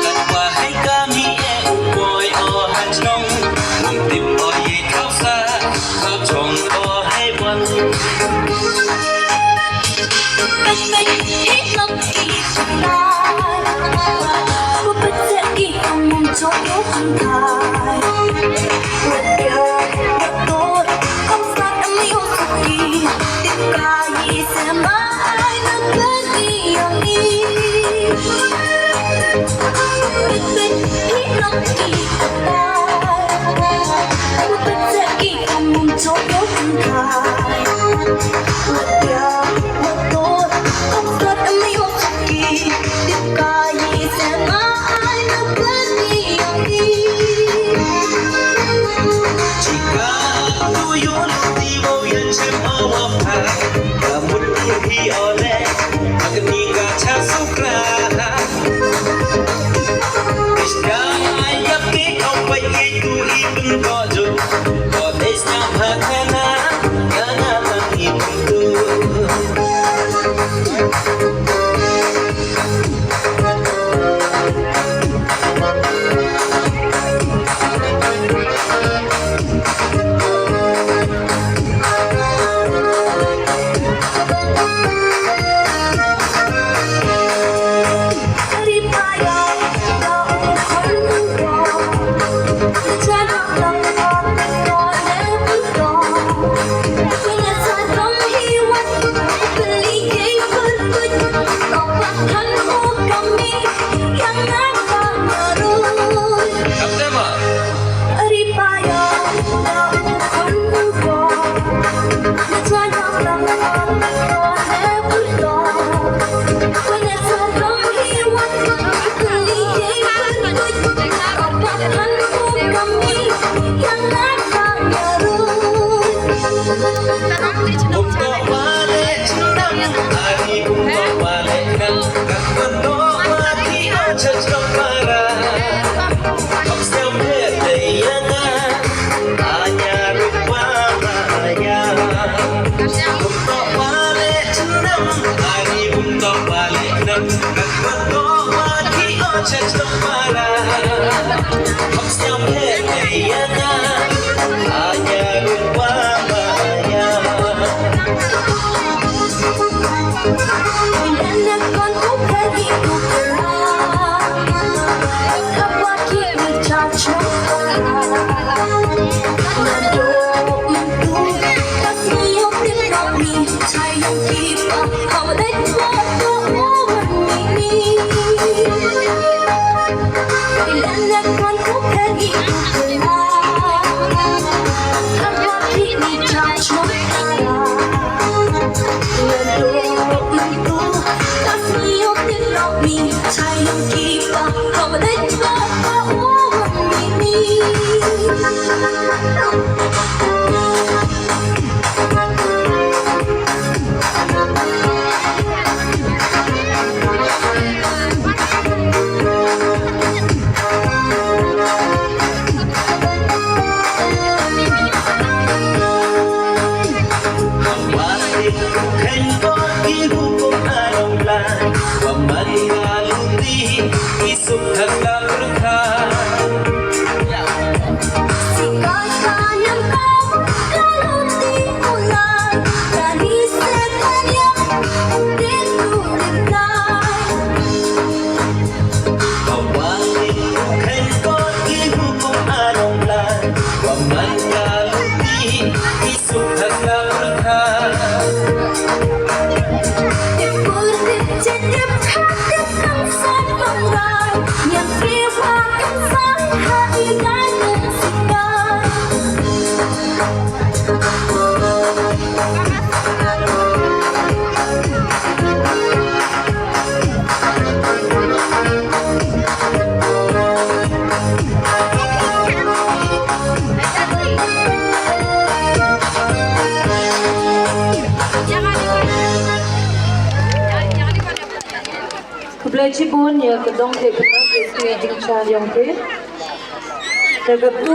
กันว่าให้กามีเอ็มบอยอหันน้องมุมติมบอยเข้าซาเข้าชงอให้วันเป็นฮิตล็อกกี้สุดท้ายว่าเป็นเจ๊กี้ทำมุมโชว์ยุคสุดท้ายว่าเดียวว่าโดดคำสั่งไม่ยอมสักทีติดกายเสียมาให้นักเล่นอย่างนี้เป็นฮิตล็อกกี้สุดท้ายว่าเป็นเจ๊กี้ทำมุมโชว์ยุคสุดท้ายว่าเดียวCibun ya kedong te kenal ke jing cha yang ke. Dapat tu